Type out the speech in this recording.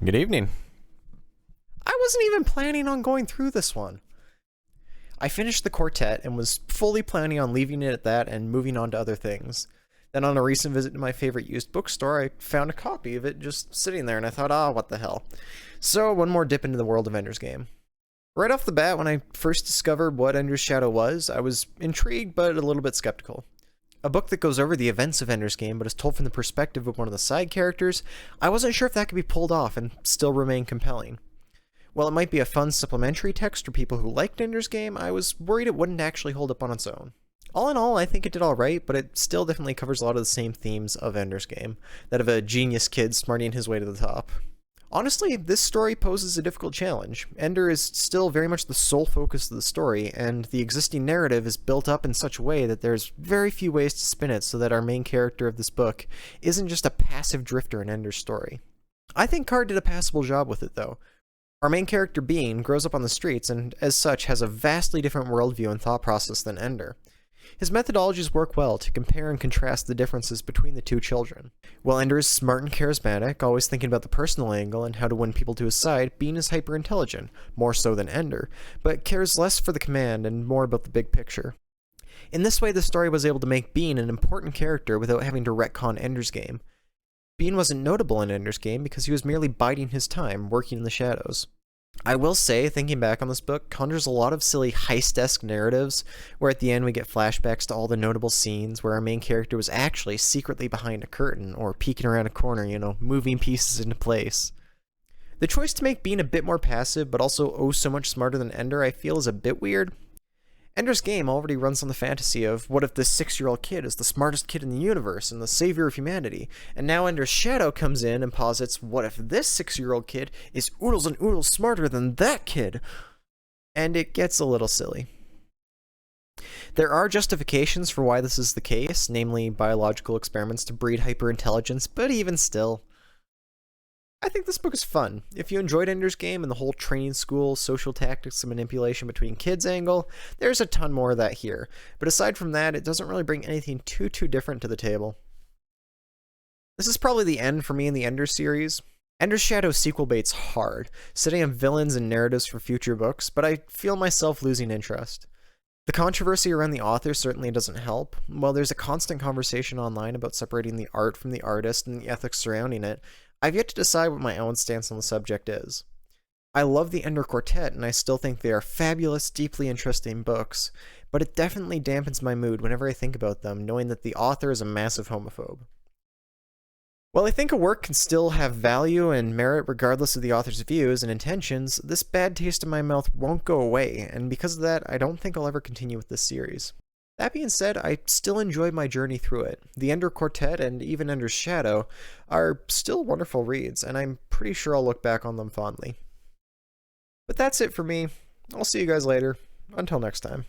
Good evening. I wasn't even planning on going through this one. I finished the quartet and was fully planning on leaving it at that and moving on to other things. Then on a recent visit to my favorite used bookstore, I found a copy of it just sitting there and I thought, what the hell. So one more dip into the world of Ender's Game. Right off the bat, when I first discovered what Ender's Shadow was, I was intrigued but a little bit skeptical. A book that goes over the events of Ender's Game but is told from the perspective of one of the side characters, I wasn't sure if that could be pulled off and still remain compelling. While it might be a fun supplementary text for people who liked Ender's Game, I was worried it wouldn't actually hold up on its own. All in all, I think it did alright, but it still definitely covers a lot of the same themes of Ender's Game, that of a genius kid smarting his way to the top. Honestly, this story poses a difficult challenge. Ender is still very much the sole focus of the story, and the existing narrative is built up in such a way that there's very few ways to spin it so that our main character of this book isn't just a passive drifter in Ender's story. I think Card did a passable job with it, though. Our main character, Bean, grows up on the streets and, as such, has a vastly different worldview and thought process than Ender. His methodologies work well to compare and contrast the differences between the two children. While Ender is smart and charismatic, always thinking about the personal angle and how to win people to his side, Bean is hyper-intelligent, more so than Ender, but cares less for the command and more about the big picture. In this way, the story was able to make Bean an important character without having to retcon Ender's Game. Bean wasn't notable in Ender's Game because he was merely biding his time, working in the shadows. I will say, thinking back on this book, conjures a lot of silly heist-esque narratives, where at the end we get flashbacks to all the notable scenes where our main character was actually secretly behind a curtain, or peeking around a corner, moving pieces into place. The choice to make Bean a bit more passive, but also so much smarter than Ender, I feel is a bit weird. Ender's Game already runs on the fantasy of what if this 6-year-old kid is the smartest kid in the universe and the savior of humanity, and now Ender's Shadow comes in and posits what if this 6-year-old kid is oodles and oodles smarter than that kid? And it gets a little silly. There are justifications for why this is the case, namely biological experiments to breed hyperintelligence, but even still, I think this book is fun. If you enjoyed Ender's Game and the whole training school, social tactics, and manipulation between kids angle, there's a ton more of that here. But aside from that, it doesn't really bring anything too different to the table. This is probably the end for me in the Ender series. Ender's Shadow sequel bait's hard, setting up villains and narratives for future books, but I feel myself losing interest. The controversy around the author certainly doesn't help. While there's a constant conversation online about separating the art from the artist and the ethics surrounding it, I've yet to decide what my own stance on the subject is. I love the Ender Quartet, and I still think they are fabulous, deeply interesting books, but it definitely dampens my mood whenever I think about them, knowing that the author is a massive homophobe. While I think a work can still have value and merit regardless of the author's views and intentions, this bad taste in my mouth won't go away, and because of that, I don't think I'll ever continue with this series. That being said, I still enjoyed my journey through it. The Ender Quartet and even Ender's Shadow are still wonderful reads, and I'm pretty sure I'll look back on them fondly. But that's it for me. I'll see you guys later. Until next time.